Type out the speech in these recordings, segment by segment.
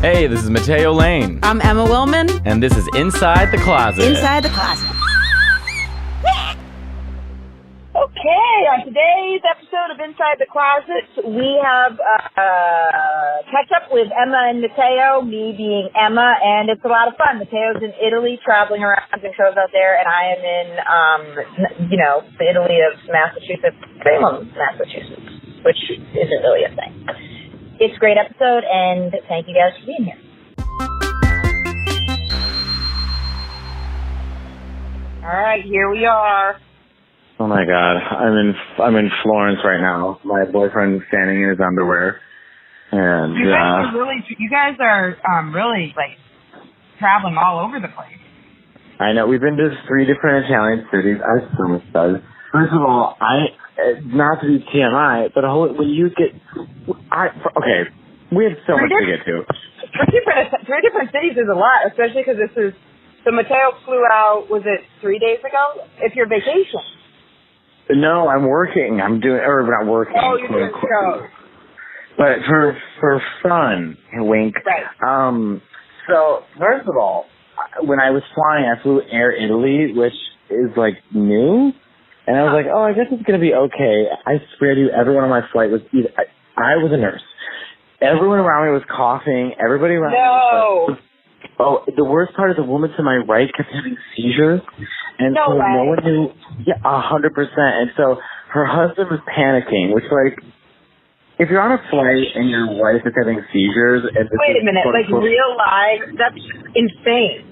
Hey, this is Matteo Lane. I'm Emma Willman. And this is Inside the Closet. Inside the Closet. Okay, on today's episode of Inside the Closet, we have catch up with Emma and Matteo, me being Emma, and it's a lot of fun. Matteo's in Italy, traveling around doing shows out there, and I am in, the Italy of Massachusetts, Salem, Massachusetts, which isn't really a thing. It's a great episode, and thank you guys for being here. All right, here we are. Oh my God, I'm in Florence right now. My boyfriend's standing in his underwear, and you guys are really like traveling all over the place. I know we've been to 3 different Italian cities. I so much fun. First of all, not to be TMI, but when you get, we have so much to get to. 3 different cities is a lot, especially because this is. So Matteo flew out. Was it 3 days ago? It's your vacation. No, I'm working. I'm doing, or not working. Oh, you're doing shows. But for fun, wink. Right. So, first of all, when I was flying, I flew Air Italy, which is like new. And I was like, I guess it's going to be okay. I swear to you, everyone on my flight was I was a nurse. Everyone around me was coughing. Everybody around me was like, the worst part is the woman to my right kept having seizures. And no one knew. Yeah, 100%. And so her husband was panicking, which, like, if you're on a flight and your wife is having seizures. Wait a minute, like real life? That's insane.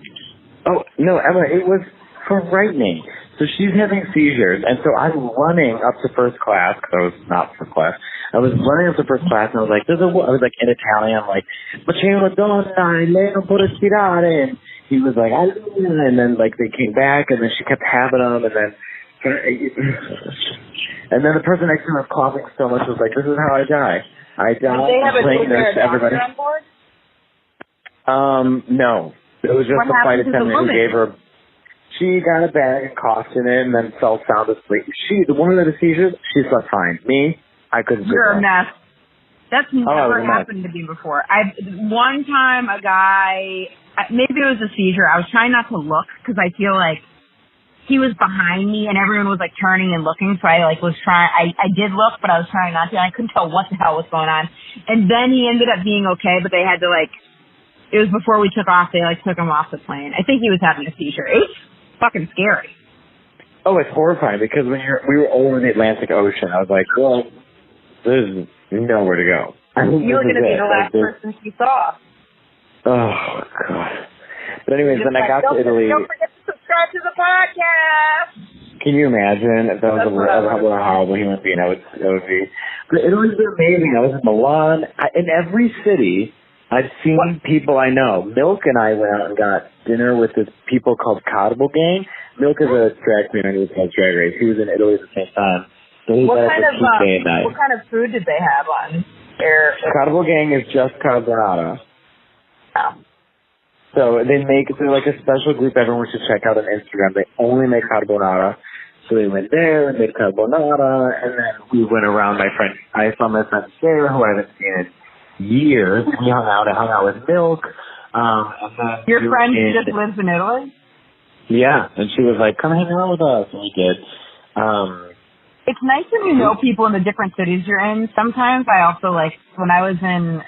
Oh, no, Emma, it was frightening. So she's having seizures, and so I'm running up to first class, because I was not first class. I was running up to first class, and I was like, I was like in Italian, I'm like, Matteo, donna, lei non può respirare. And he was like, and then like they came back, and then she kept having them, and then the person next to me was coughing so much, was like, this is how I die. I die. Did they have a everybody on board? No. It was just a flight attendant who gave her. She got a bag and coughed in it, and then fell sound asleep. The woman that had seizures, she slept fine. Me, I couldn't. You're a mess. That's never happened to me before. One time a guy, maybe it was a seizure. I was trying not to look because I feel like he was behind me and everyone was like turning and looking. So I did look, but I was trying not to. And I couldn't tell what the hell was going on. And then he ended up being okay, but they had to it was before we took off. They took him off the plane. I think he was having a seizure. It was fucking scary. Oh, it's horrifying because we were over the Atlantic Ocean. I was like, well, there's nowhere to go. You were going to be the last person she saw. Oh, God. But anyways, then I got to Italy. Don't forget to subscribe to the podcast. Can you imagine if that was what a horrible human being I would be? But Italy's been amazing. I was in Milan. In every city, I've seen people I know. Milk and I went out and got dinner with this people called Carnival Gang. Milk is a drag queen on RuPaul's Drag Race. He was in Italy at the same time. So what kind of food did they have on their... Carnival Gang is just carbonara. Oh. So they're like a special group everyone should check out on Instagram. They only make carbonara. So we went there and made carbonara, and then we went around. I saw my friend Sarah, who I haven't seen in years. We hung out with Milk. And then your friend just lives in Italy? Yeah, and she was like, come hang out with us, and we did. It's nice when you know people in the different cities you're in. Sometimes I also, when I was in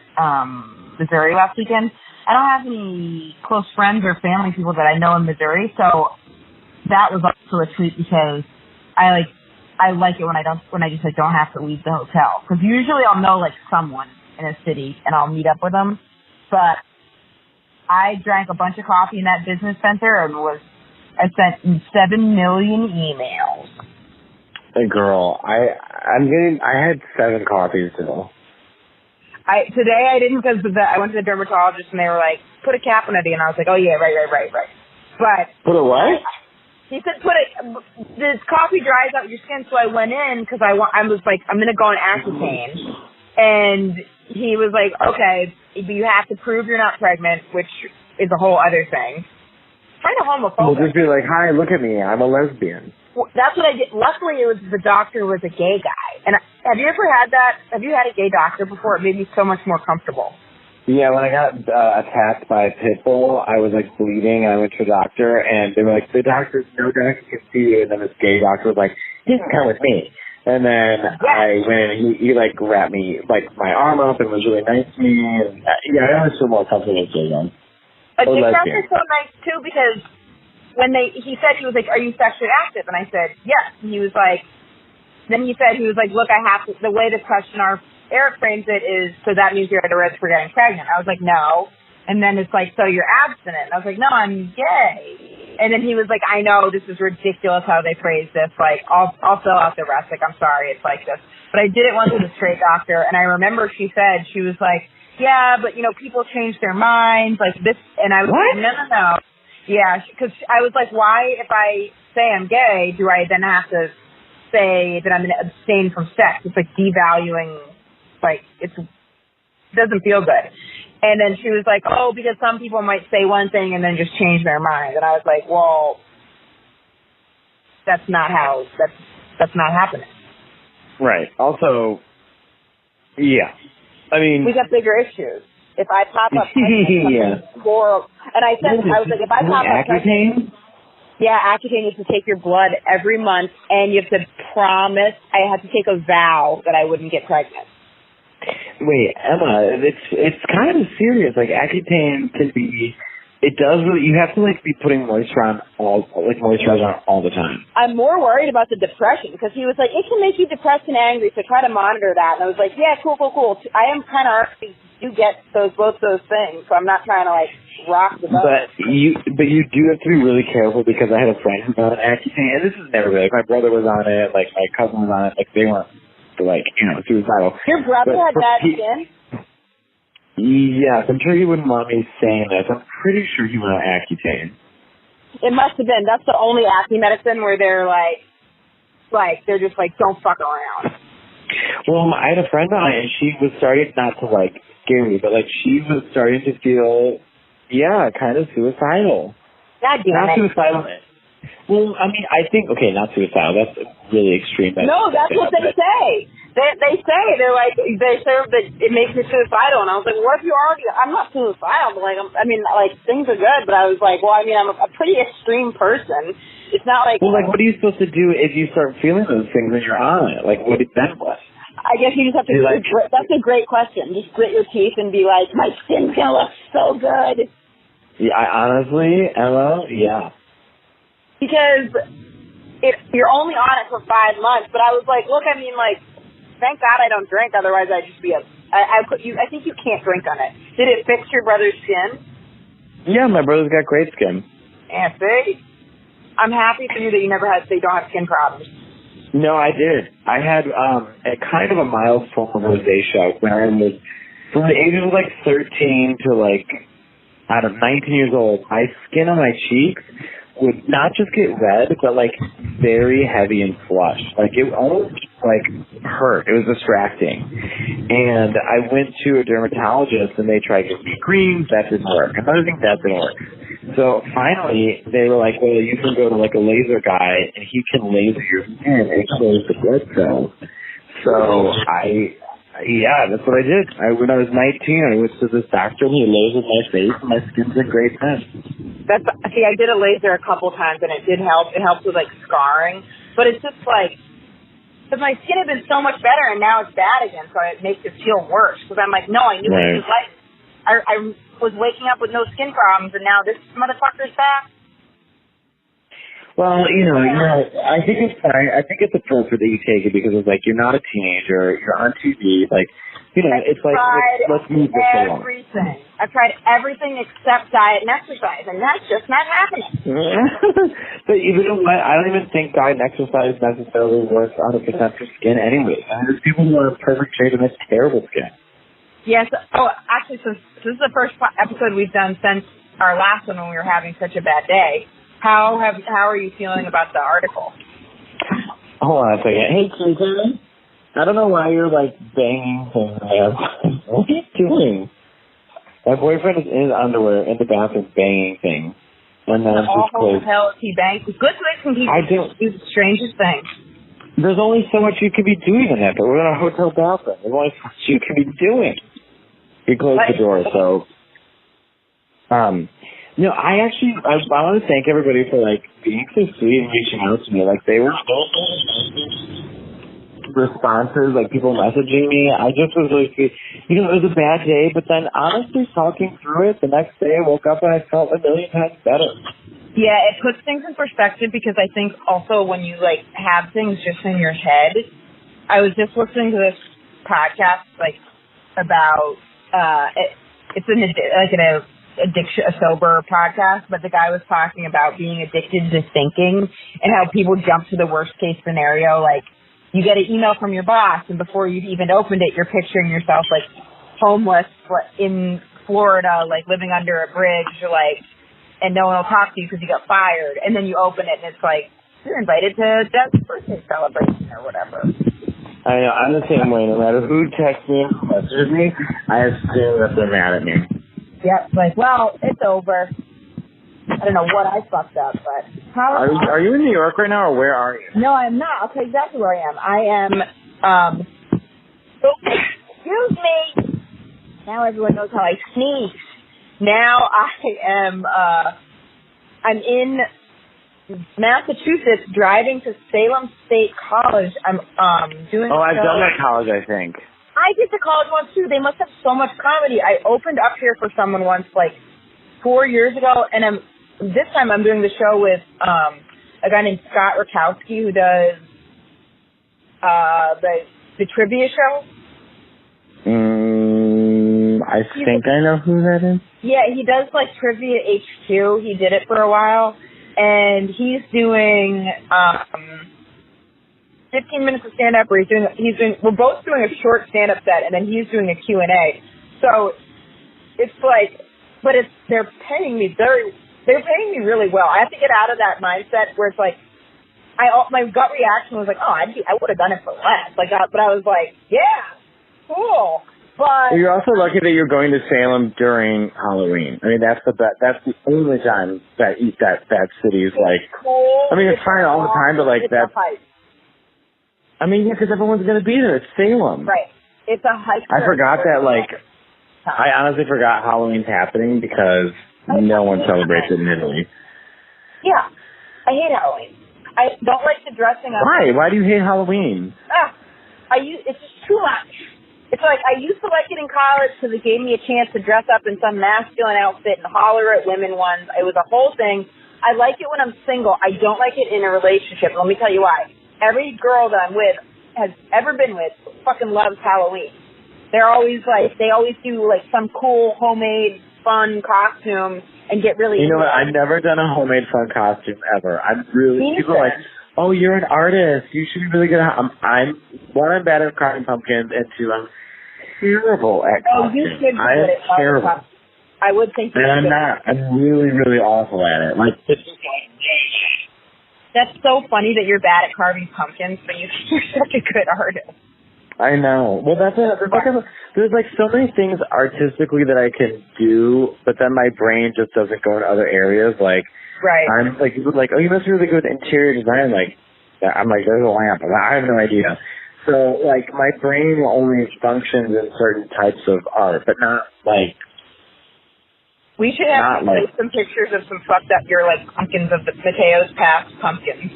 Missouri last weekend, I don't have any close friends or family people that I know in Missouri, so that was also a treat because I like it when I just don't have to leave the hotel. Because usually I'll know, someone in a city, and I'll meet up with them. But I drank a bunch of coffee in that business center and I sent 7 million emails. Hey girl, I had 7 coffees today. Today I didn't because I went to the dermatologist and they were like, put a cap on it, and I was like, oh yeah, right. But put a what? He said this coffee dries out your skin, so I went in because I was like, I'm gonna go on Accutane, and he was like, okay, but you have to prove you're not pregnant, which is a whole other thing. Kind of homophobic. We'll just be like, hi, look at me, I'm a lesbian. Well, that's what I did. Luckily, the doctor was a gay guy. And have you ever had that? Have you had a gay doctor before? It made me so much more comfortable. Yeah, when I got attacked by a pit bull, I was like bleeding, and I went to a doctor, and they were like, no doctor can see you. And then this gay doctor was like, you can come with me. And then I went, and he like wrapped me, like my arm up, and was really nice to me. And I always feel more comfortable with gay men. A gay doctor's so nice too, because when he said, he was like, are you sexually active? And I said, yes. And he was like, then he said, look, I have to, the way the question Eric frames it is, so that means you're at a risk for getting pregnant. I was like, no. And then it's like, so you're abstinent. And I was like, no, I'm gay. And then he was like, I know, this is ridiculous how they phrase this. Like, I'll fill out the rest. Like, I'm sorry, it's like this. But I did it once with a straight doctor, and I remember she was like, yeah, but, people change their minds, like this. And I was like, no. Yeah, because I was like, why, if I say I'm gay, do I then have to say that I'm going to abstain from sex? It's like devaluing. Like, it doesn't feel good. And then she was like, oh, because some people might say one thing and then just change their mind. And I was like, well, that's not happening. Right. Also, yeah. I mean, we got bigger issues. If I pop up, horrible. And I was like, if I pop up, Accutane? Yeah, Accutane is to take your blood every month, and you have to promise. I had to take a vow that I wouldn't get pregnant. Wait, Emma, it's kind of serious. Like, Accutane can be, it does really, you have to like be putting moisturizer on all the time. I'm more worried about the depression, because he was like, it can make you depressed and angry, so try to monitor that. And I was like, yeah, cool. I am kind of already do get both those things, so I'm not trying to like rock the boat. But you do have to be really careful, because I had a friend who got an Accutane, and this is never really, like, my brother was on it, like my cousin was on it, like they weren't suicidal. Your brother had bad skin? Yes, I'm sure he wouldn't want me saying this. I'm pretty sure he went on Accutane. It must have been. That's the only acne medicine where they're like they're just like, don't fuck around. Well, I had a friend on it, and she was starting not to like scare me, but like she was starting to feel, kind of suicidal. God damn it. Not suicidal. Well, I mean, I think, okay, not suicidal. That's really extreme. No, that's what they say. They say, they say that it makes me suicidal. And I was like, what if you're already, I'm not suicidal, but things are good. But I was like, well, I mean, I'm a pretty extreme person. It's not like. Well, like, what are you supposed to do if you start feeling those things when you're on it? Like, what then what? I guess you just have to, that's a great question. Just grit your teeth and be like, my skin's going to look so good. Yeah, honestly, Emma, yeah. Because you're only on it for 5 months, but I was like, look, I mean, like, thank God I don't drink, otherwise I'd just be I think you can't drink on it. Did it fix your brother's skin? Yeah, my brother's got great skin. Yeah, see? I'm happy for you that you don't have skin problems. No, I did. I had a kind of a mild form of rosacea when I was, from the ages of like 13 to like, 19 years old. My skin on my cheeks would not just get red, but like very heavy and flushed. Like it almost like hurt. It was distracting. And I went to a dermatologist, and they tried giving me creams. That didn't work. Another thing, that didn't work. So finally, they were like, well, you can go to like a laser guy, and he can laser your skin and close the blood cells. So that's what I did. When I was 19, I went to this doctor, and he lasered my face, and my skin's in great shape. I did a laser a couple times, and it did help. It helps with like scarring, but it's just like, because my skin had been so much better, and now it's bad again, so it makes it feel worse. Because I'm like, no, I knew it was like, I was waking up with no skin problems, and now this motherfucker's back. Well, I think it's fine. I think it's appropriate that you take it, because it's like, you're not a teenager, you're on TV, like, it's like, let's move this along. I've tried everything except diet and exercise, and that's just not happening. But you know what? I don't even think diet and exercise necessarily works 100% for skin anyway. I mean, there's people who are perfect shape and have terrible skin. Yes. Oh, actually, so this is the first episode we've done since our last one when we were having such a bad day. How are you feeling about the article? Hold on a second. Hey, Clinton. I don't know why you're like banging things. What are you doing? My boyfriend is in his underwear in the bathroom banging things. And then the awful hell he bangs. Good ways can do the strangest things. There's only so much you could be doing in that, but we're in a hotel bathroom. There's only so much you could be doing. He closed the door, so... No, I want to thank everybody for, like, being so sweet and reaching out to me. Like, they were responses, like, people messaging me. I just was really sweet. You know, it was a bad day, but then, honestly, talking through it, the next day I woke up and I felt a million times better. Yeah, it puts things in perspective because I think also when you, like, have things just in your head, I was just listening to this podcast, like, about, it's an addiction, a sober podcast, but the guy was talking about being addicted to thinking and how people jump to the worst case scenario. Like, you get an email from your boss, and before you've even opened it, you're picturing yourself, like, homeless in Florida, like, living under a bridge, like, and no one will talk to you because you got fired. And then you open it, and it's like, you're invited to Doug's birthday celebration or whatever. I know, I'm the same way. No matter who texts me or messages me, I assume that they're mad at me. Yep, like, well, it's over. I don't know what I fucked up, but... Are you in New York right now, or where are you? No, I'm not. I'll tell you exactly where I am. I am, excuse me. Now everyone knows how I sneeze. Now I am, I'm in Massachusetts, driving to Salem State College. I'm, doing... Oh, I've done that college, I think. I did the college once too. They must have so much comedy. I opened up here for someone once, like 4 years ago, and this time I'm doing the show with a guy named Scott Rakowski who does the trivia show. I think I know who that is. Yeah, he does like Trivia HQ. He did it for a while, and he's doing 15 minutes of stand-up where we're both doing a short stand-up set, and then he's doing a Q&A. So it's like, but they're paying me really well. I have to get out of that mindset where it's like, my gut reaction was like, oh, I would have done it for less. Like, but I was like, yeah, cool. But you're also lucky that you're going to Salem during Halloween. I mean, that's the only time that city is like. Cool. I mean, it's fine all the time, but like that's. I mean, yeah, because everyone's going to be there. It's Salem. Right. It's a hike. I forgot that, like, I honestly forgot Halloween's happening because no one celebrates it in Italy. Yeah. I hate Halloween. I don't like the dressing up. Why? Why do you hate Halloween? It's just too much. It's like, I used to like it in college because it gave me a chance to dress up in some masculine outfit and holler at women ones. It was a whole thing. I like it when I'm single. I don't like it in a relationship. Let me tell you why. Every girl that I'm with, has ever been with, fucking loves Halloween. They're always like, they always do like some cool homemade fun costume and get really. You know what? I've never done a homemade fun costume ever. People are like, oh, you're an artist. You should be really good at. I'm bad at carving pumpkins, and two, I'm terrible at costumes. Oh, you should be good at terrible. I would think. And I'm not. I'm really, really awful at it. Like. That's so funny that you're bad at carving pumpkins, but you're such a good artist. I know. Well, that's it. There's like so many things artistically that I can do, but then my brain just doesn't go in other areas. Like, right. I'm like, people are like, oh, you must be really good at interior design. I'm like, there's a lamp. I have no idea. So, like, my brain only functions in certain types of art, but not like. We should have some pictures of some fucked up pumpkins of the Matteo's past pumpkins.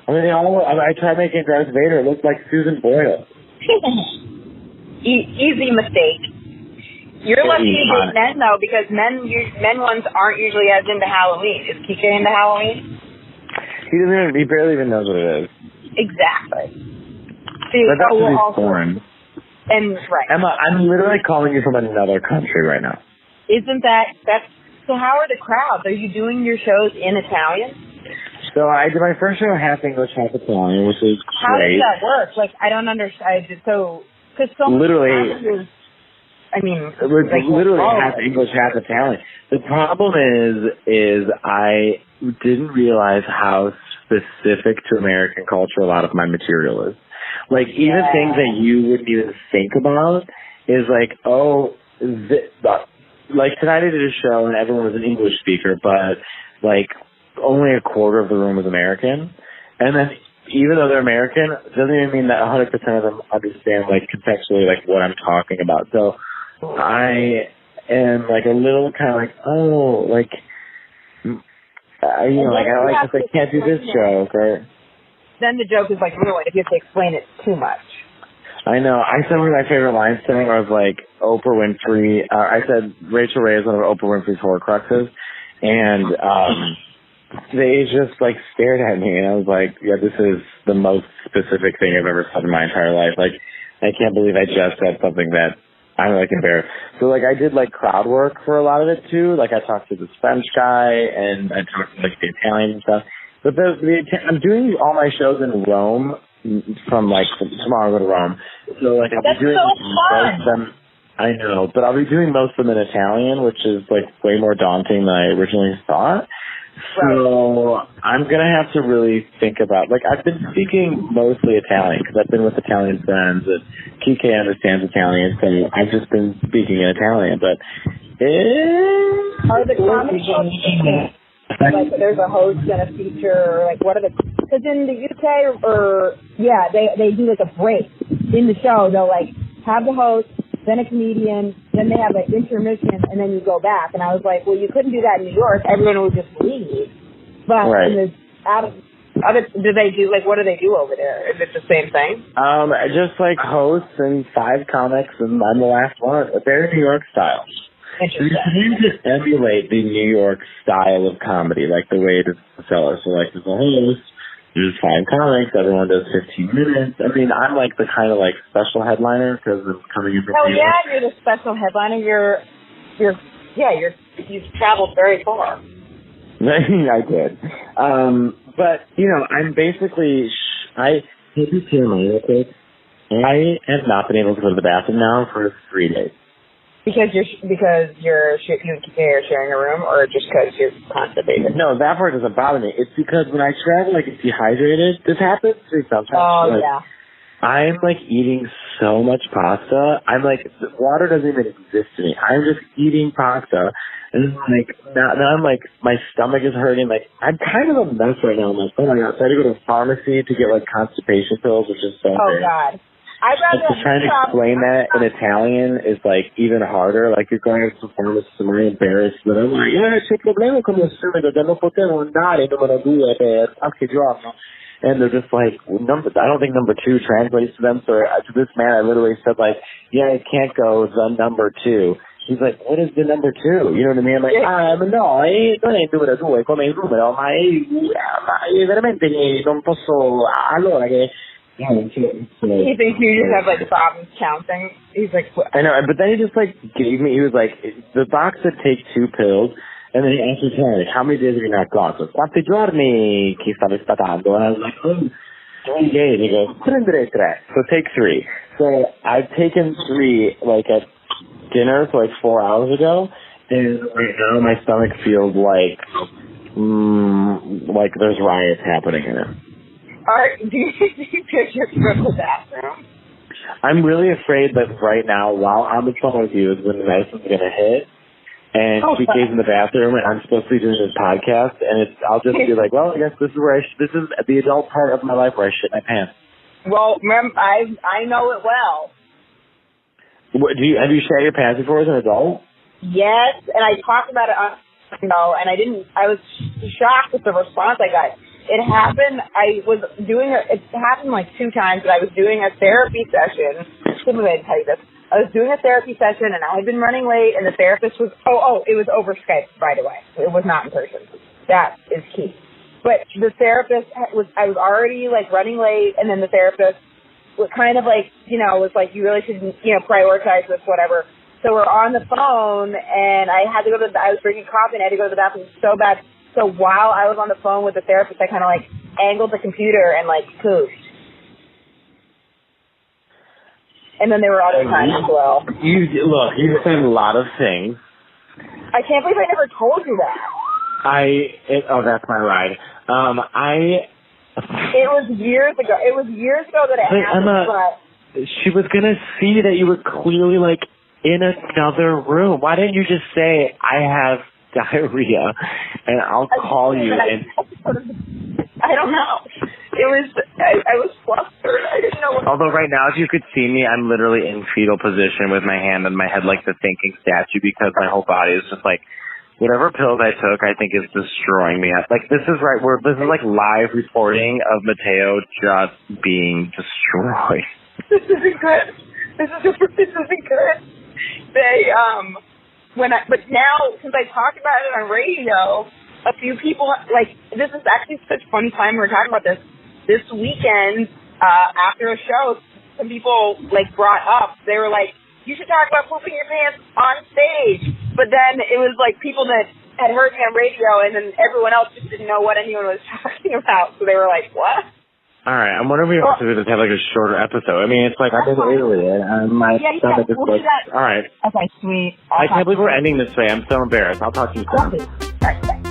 I mean, I tried making Darth Vader. It looked like Susan Boyle. Easy mistake. You're lucky to date men though, because men ones aren't usually as into Halloween. Is Kike into Halloween? He barely even knows what it is. Exactly. But that's what he's foreign. And right. Emma, I'm literally calling you from another country right now. Isn't that's so? How are the crowds? Are you doing your shows in Italian? So I did my first show half English, half Italian, which is great. How does that work? Like, I don't understand. Because literally, it was literally half English, half Italian. The problem is I didn't realize how specific to American culture a lot of my material is. Like, even things that you wouldn't even think about is like, like tonight I did a show and everyone was an English speaker, but like only a quarter of the room was American. And then even though they're American, it doesn't even mean that 100% of them understand like contextually like what I'm talking about. So I am like a little kind of like, oh, like, you know, like I like if I can't do this joke, or then the joke is like ruined if you have to explain it too much. I know. I said one of my favorite lines today was like Oprah Winfrey. I said Rachel Ray is one of Oprah Winfrey's Horcruxes, and they just like stared at me, and I was like, yeah, this is the most specific thing I've ever said in my entire life. Like, I can't believe I just said something that I'm like embarrassed. So like I did like crowd work for a lot of it too. Like I talked to this French guy, and I talked to like the Italian and stuff. But I'm doing all my shows in Rome from like tomorrow. I go to Rome, so like I'll be doing most of them. I know, but I'll be doing most of them in Italian, which is like way more daunting than I originally thought. So I'm gonna have to really think about. Like I've been speaking mostly Italian because I've been with Italian friends, and Kike understands Italian, so I've just been speaking in Italian. But are the comedy shows like there's a host and a feature, or like what are the? Because in the UK, or yeah, they do like a break in the show. They'll like have the host, then a comedian, then they have an intermission, and then you go back. And I was like, well, you couldn't do that in New York. Everyone would just leave. But in the do they do like what do they do over there? Is it the same thing? Just like hosts and 5 comics, and I'm the last one. Very New York style. So you're trying to emulate the New York style of comedy, like the way to sell it. So like there's a host, there's 5 comics, everyone does 15 minutes. I mean, I'm like the kind of like special headliner because I'm coming in from New York. Yeah, you're the special headliner. You've traveled very far. I did. But, you know, I'm basically, I hate to hear me real quick. I have not been able to go to the bathroom now for 3 days. Because you're sharing a room, or just because you're constipated? No, that part doesn't bother me. It's because when I travel, like, dehydrated, this happens to me sometimes. Oh, like, yeah. I'm, like, eating so much pasta. I'm, like, water doesn't even exist to me. I'm just eating pasta. And, like, now I'm, like, my stomach is hurting. Like, I'm kind of a mess right now in my stomach. I had to go to the pharmacy to get, like, constipation pills, which is so bad. God. Trying to explain that in Italian is like even harder. Like you're going to the pharmacist and I'm embarrassed, but I'm like, c'è problema con il stomaco, non potevo andare numero 2 per qualche giorno. And they're just like, I don't think number 2 translates to them. So to this man, I literally said like, yeah, I can't go the number 2. He's like, what is the number 2? You know what I mean? I'm like, no, non è il numero 2 come il numero, ma è veramente che non posso, allora che. Yeah, he thinks you just have like problems counting. He's like, what? I know, but then he just like gave me. He was like, the box said take 2 pills, and then he asked me, like, how many days have you not gone? So quanti giorni che stavi sfatando? And I was like, 3 days. He goes, prendere 3. So take 3. So I've taken 3 like at dinner, so like 4 hours ago, and right now my stomach feels like there's riots happening in it. Do you picture from the bathroom? I'm really afraid that right now, while I'm on the phone with you, is when the medicine's going to hit. And she gave in the bathroom, and I'm supposed to be doing this podcast, and I'll just be like, well, I guess this is where this is the adult part of my life where I shit my pants. Well, remember, I know it well. Have you shat your pants before as an adult? Yes, and I talked about it and I was shocked with the response I got. It happened, it happened like 2 times, but I was doing a therapy session. Let me tell you this. I was doing a therapy session, and I had been running late, and the therapist was, it was over Skype right away. It was not in person. That is key. But the therapist I was already like running late, and then the therapist was kind of like, was like, you really should, prioritize this, whatever. So we're on the phone, and I was drinking coffee, and I had to go to the bathroom so bad. So while I was on the phone with the therapist, I kind of like angled the computer and like pooped. And then there were other times as well. You said a lot of things. I can't believe I never told you that. That's my ride. It was years ago. That it happened. But she was gonna see that you were clearly like in another room. Why didn't you just say I have diarrhea, and I'll call you? And I don't know. I was flustered. I didn't know what. Although right now, if you could see me, I'm literally in fetal position with my hand on my head like the thinking statue because my whole body is just like, whatever pills I took, I think is destroying me. Like, this is like live reporting of Matteo just being destroyed. This isn't good. This isn't good. But now, since I talked about it on radio, a few people, like, this is actually such a fun time we're talking about this. This weekend, after a show, some people, like, brought up, they were like, you should talk about pooping your pants on stage. But then it was, like, people that had heard me on radio, and then everyone else just didn't know what anyone was talking about. So they were like, what? All right, I'm wondering if we also just have, like, a shorter episode. I mean, it's like, I'm in Italy, and my stomach is like, all right. Okay, sweet. I can't believe we're ending this way. I'm so embarrassed. I'll talk to you soon. All right, bye.